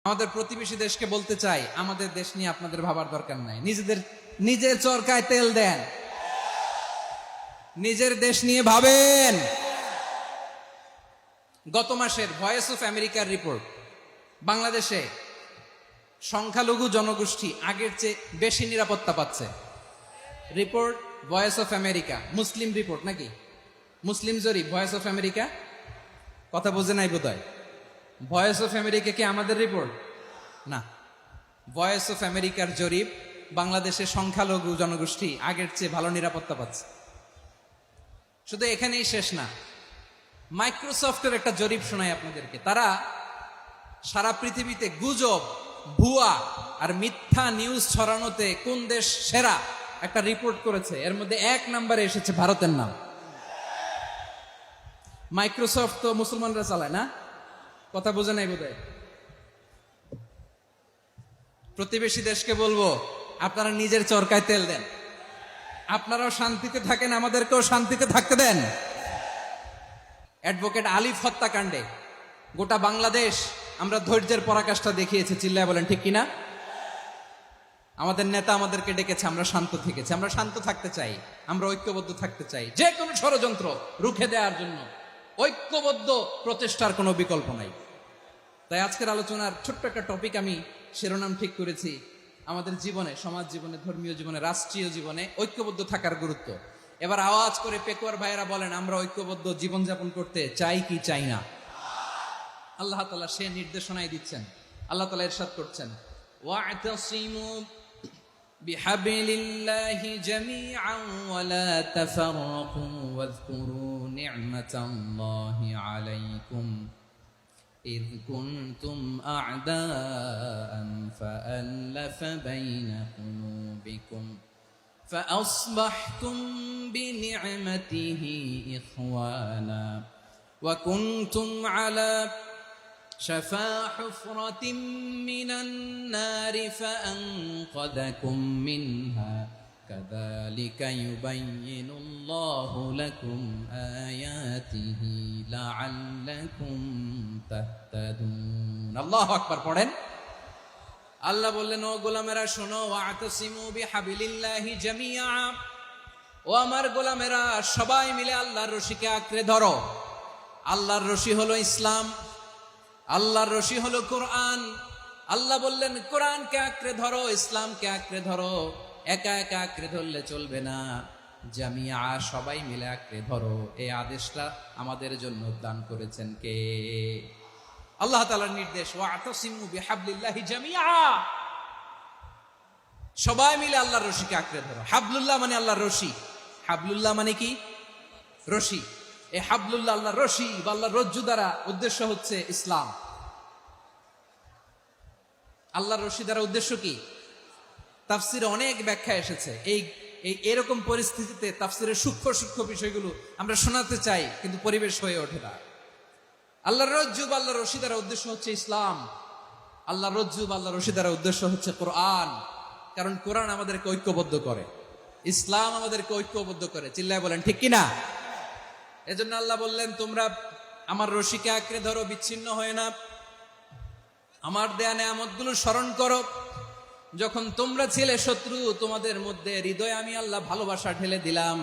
আমাদের প্রতিবেশী দেশকে বলতে চাই, আমাদের দেশ নিয়ে আপনাদের ভাবার দরকার নাই। নিজের চরকায় তেল দেন, নিজের দেশ নিয়ে ভাবেন। গত মাসের ভয়েস অফ আমেরিকার রিপোর্ট, বাংলাদেশে সংখ্যালঘু জনগোষ্ঠী আগের চেয়ে বেশি নিরাপত্তা পাচ্ছে। Report voice of America, Muslim report নাকি? মুসলিম জরিপ, ভয়েস অফ আমেরিকা। কথা বোঝে নাই বোধহয়। ভয়েস অফ আমেরিকা কি আমাদের রিপোর্ট? না, ভয়েস অফ আমেরিকার জরিপ, বাংলাদেশের সংখ্যালঘু জনগোষ্ঠী আগের চেয়ে ভালো নিরাপত্তা পাচ্ছে। শুধু এখানেই শেষ না, মাইক্রোসফটের একটা জরিপ শোনাই আপনাদেরকে। তারা সারা পৃথিবীতে গুজব, ভুয়া আর মিথ্যা নিউজ ছড়ানোতে কোন দেশ সেরা একটা রিপোর্ট করেছে। এর মধ্যে 1 নম্বরে এসেছে ভারতের নাম। মাইক্রোসফট তো মুসলমানরা চালায় না? কথা বোঝে নাই বোধহয়। প্রতিবেশী দেশকে বলবো, আপনারা নিজের চরকায় তেল দেন, আপনারাও শান্তিতে থাকেন, আমাদেরকেও শান্তিতে থাকতে দেন। অ্যাডভোকেট আলিফ হত্যাকাণ্ডে গোটা বাংলাদেশ আমরা ধৈর্যের পরাকাষ্ঠা দেখিয়েছে। চিল্লায় বলেন ঠিক কিনা? আমাদের নেতা আমাদেরকে ডেকেছে, আমরা শান্ত থেকেছি। আমরা শান্ত থাকতে চাই, আমরা ঐক্যবদ্ধ থাকতে চাই। যে কোনো ষড়যন্ত্র রুখে দেওয়ার জন্য ঐক্যবদ্ধ প্রচেষ্টার কোনো বিকল্প নাই। তাই আজকের আলোচনার ছোট্ট একটা টপিক আমি শিরোনাম ঠিক করেছি, আমাদের জীবনে, সমাজ জীবনে, ধর্মীয় জীবনে, রাষ্ট্রীয় জীবনে ঐক্যবদ্ধ থাকার গুরুত্ব। এবার আওয়াজ করে পেকুয়ার ভাইয়েরা বলেন, আমরা ঐক্যবদ্ধ জীবনযাপন করতে চাই কি চাই না? আল্লাহ তাআলা সে নির্দেশনাই দিচ্ছেন। আল্লাহ তাআলা ইরশাদ করছেন, ওয়া'তাসিমু বিহাবলিল্লাহি জামিআন ওয়া লা তাফাররাকু ওয়াযকুরু নি'মাতাল্লাহি আলাইকুম إذ كنتم أعداء فألف بين قلوبكم فأصبحتم بنعمته إخوانا وكنتم على شفا حفرة من النار فأنقذكم منها كذلك يبين الله لكم آياته لعلكم تهتدون। আল্লাহু আকবার পড়েন। আল্লাহ বললেন, ও গোলামেরা শোনো, ওয়া'তাসিমু বিহাবলিল্লাহি জামিআ, ও আমার গোলামেরা সবাই মিলে আল্লাহর রশিকে আঁকড়ে ধরো। আল্লাহর রশি হলো ইসলাম, আল্লাহর রশি হলো কোরআন। আল্লাহ বললেন, কোরআনকে আঁকড়ে ধরো, ইসলামকে আঁকড়ে ধরো। একা একা আঁকড়ে ধরলে চলবে না, জামিয়া, সবাই মিলে আঁকড়ে ধরো। এই আদেশটা আমাদের জন্য দান করেছেন কে? আল্লাহ তাআলার নির্দেশ, ওয়া'তাসিমু বিহাবলিল্লাহি জামিআ, সবাই মিলে আল্লাহর রশিকে আঁকড়ে ধরো। হাবলুল্লাহ মানে আল্লাহর রশি। হাবলুল্লাহ মানে কি? রশি। এই হাবলুল্লাহ, আল্লাহর রশি বা আল্লাহর রজ্জু দ্বারা উদ্দেশ্য হচ্ছে ইসলাম। আল্লাহর রশি দ্বারা উদ্দেশ্য কি? তাফসিরে অনেক ব্যাখ্যা এসেছে। এরকম পরিস্থিতিতে তাফসিরের সূক্ষ্ম সূক্ষ্ম বিষয়গুলো আমরা শোনাতে চাই, কিন্তু পরিবেশ হয়ে ওঠে না। আল্লাহর রজ্জু বা আল্লাহর রশি দ্বারা উদ্দেশ্য হচ্ছে ইসলাম। আল্লাহর রজ্জু বা আল্লাহর রশি দ্বারা উদ্দেশ্য হচ্ছে কোরআন। কারণ কোরআন আমাদেরকে ঐক্যবদ্ধ করে, ইসলাম আমাদেরকে ঐক্যবদ্ধ করে। চিল্লায় বলেন ঠিক কিনা? এজন্য আল্লাহ বললেন, তোমরা আমার রশিকে আঁকড়ে ধরো, বিচ্ছিন্ন হয় না। আমার দেয়া নেয়ামতগুলো স্মরণ করো। যখন তোমরা ছিলে শত্রু, তোমাদের মধ্যে হৃদয়ে আমি আল্লাহ ভালোবাসা ঢেলে দিলাম,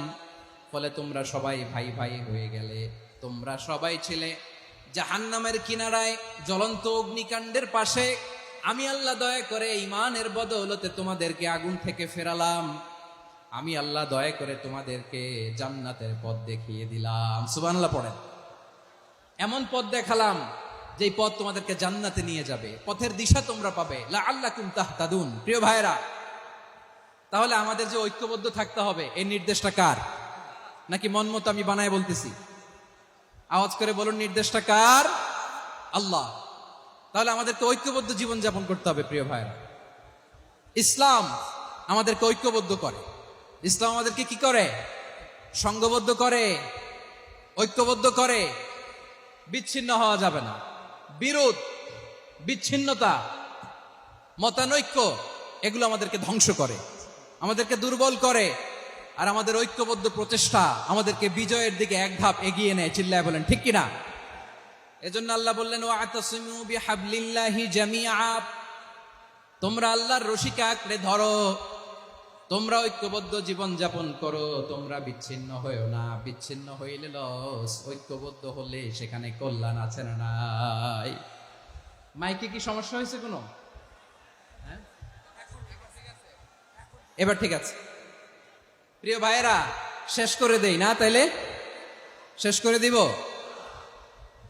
ফলে তোমরা সবাই ভাই ভাই হয়ে গেলে। তোমরা সবাই ছিলে জাহান্নামের কিনারায়, জ্বলন্ত অগ্নিকাণ্ডের পাশে। আমি আল্লাহ দয়া করে ঈমানের বদৌলতে তোমাদেরকে আগুন থেকে ফেরালাম। আমি আল্লাহ দয়া করে তোমাদেরকে জান্নাতের পথ দেখিয়ে দিলাম। সুবহানাল্লাহ পড়েন। এমন পথ দেখালাম যে পথ তোমাদেরকে জান্নাতে নিয়ে যাবে, পথের দিশা তোমরা পাবে। লাআল্লাকুম তাহতাদুন। প্রিয় ভাইরা, তাহলে আমাদের যে ঐক্যবদ্ধ থাকতে হবে, এই নির্দেশটা কার? নাকি মন মতো আমি বানায় বলতেছি? আওয়াজ করে বলুন, নির্দেশটা কার? আল্লাহ। তাহলে আমাদেরকে ঐক্যবদ্ধ জীবন যাপন করতে হবে। প্রিয় ভাইরা, ইসলাম আমাদেরকে ঐক্যবদ্ধ করে। ইসলাম আমাদেরকে কি করে? সংঘবদ্ধ করে, ঐক্যবদ্ধ করে। বিচ্ছিন্ন হওয়া যাবে না। বিরোধ, বিচ্ছিন্নতা, মতানৈক্য, এগুলো আমাদেরকে ধ্বংস করে, আমাদেরকে দুর্বল করে। আর আমাদের ঐক্যবদ্ধ প্রচেষ্টা আমাদেরকে বিজয়ের দিকে এক ধাপ এগিয়ে নেয়। চিল্লায় বলেন ঠিক কিনা? এজন্য আল্লাহ বললেন ওয়াতাসিমু বিহাবলিল্লাহি জামিআ, তোমরা আল্লাহর রশিকে আঁকড়ে ধরো, তোমরা ঐক্যবদ্ধ জীবন যাপন করো, তোমরা বিচ্ছিন্ন হয়েও না। বিচ্ছিন্ন হইলে লস, ঐক্যবদ্ধ হলে সেখানে কল্যাণ আছে না নাই? মাইকে কি সমস্যা হয়েছে কোনো? হ্যাঁ, এবার ঠিক আছে। প্রিয় ভাইয়েরা, শেষ করে দেই না? তাইলে শেষ করে দিব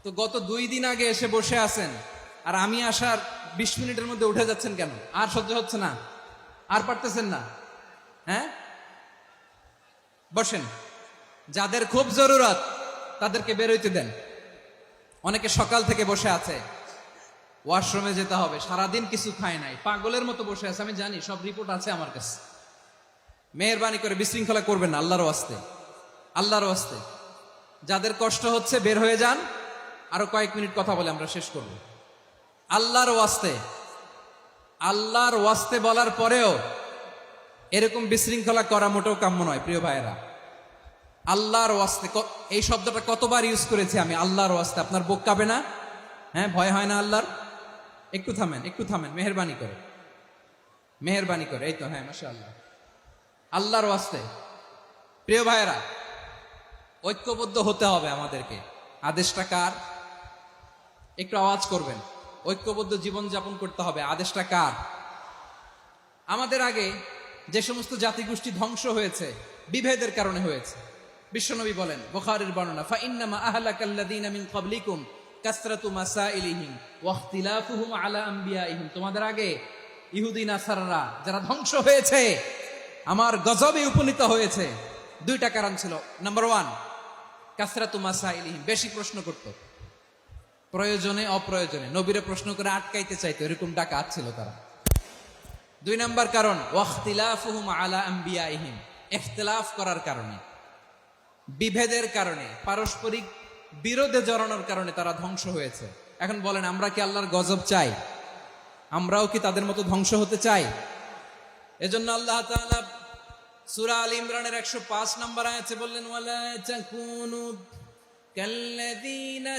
তো। গত 2 দিন আগে এসে বসে আছেন, আর আমি আসার 20 মিনিটের মধ্যে উঠে যাচ্ছেন কেন? আর সহ্য হচ্ছে না? আর পারতেছেন না? হ্যাঁ, বসেন। যাদের খুব জরুরত তাদেরকে বের হইতে দেন। অনেকে সকাল থেকে বসে আছে, ওয়াশরুমে যেতে হবে, সারাদিন কিছু খায় নাই, পাগলের মতো বসে আছে। আমি জানি, সব রিপোর্ট আছে আমার কাছে। মেহেরবানি করে বিশৃঙ্খলা করবেন না, আল্লাহর ওয়াস্তে, আল্লাহর ওয়াস্তে। যাদের কষ্ট হচ্ছে বের হয়ে যান। আরো কয়েক মিনিট কথা বলে আমরা শেষ করব। আল্লাহর ওয়াস্তে, আল্লাহর ওয়াস্তে বলার পরেও এরকম বিশৃঙ্খলা করা মোটেও কাম্য নয়। প্রিয় ভাইয়েরা, আল্লাহর ওয়াস্তে, এই শব্দটা কতবার ইউজ করেছি আমি, আল্লাহর ওয়াস্তে। আপনার বুক কাঁপে না? হ্যাঁ, ভয় হয় না আল্লাহর? একটু থামেন, একটু থামেন, মেহেরবানি করে, মেহেরবানি করে। এই তো, হ্যাঁ, মাশাআল্লাহ। আল্লাহর ওয়াস্তে প্রিয় ভাইয়েরা, ঐক্যবদ্ধ হতে হবে আমাদেরকে। আদেশটা কার? একটু আওয়াজ করবেন। ঐক্যবদ্ধ জীবন যাপন করতে হবে, আদেশটা কার? আমাদের আগে যে সমস্ত জাতিগোষ্ঠী ধ্বংস হয়েছে বিভেদের কারণে হয়েছে। বিশ্বনবী বলেন, বুখারীর বর্ণনা, ফাইন্নামা আহলাকাল্লাযীনা মিন ক্বাবলিকুম কাসরাতু মাসাইলিহিম ওয়া ইখতিলাফুহুম আলা আমবিয়াইহিম। তোমাদের আগে ইহুদি নাসারারা যারা ধ্বংস হয়েছে, আমার গজবে উপনীত হয়েছে, 2টা কারণ ছিল। নাম্বার 1, কাসরাতু মাসাইলিহিম, বেশি প্রশ্ন করত, প্রয়োজনে অপ্রয়োজনে নবীরে প্রশ্ন করে আটকাইতে চাইতো, এরকম ডাকাত ছিল তারা। 2 নাম্বার কারণ, ওয়াখতিলাফুহুম আলা আমবিয়াইহিম, ইখতিলাফ করার কারণে, বিভেদের কারণে, পারস্পরিক বিরোধে জড়ানোর কারণে তারা ধ্বংস হয়েছে। এখন বলেন, আমরা কি আল্লাহর গজব চাই? আমরাও কি তাদের মতো ধ্বংস হতে চাই? এজন্য আল্লাহ তাআলা সূরা আল ইমরানের 105 নম্বর আয়াতে বললেন, ওয়ালা তাকুনু কাল্লাযীনা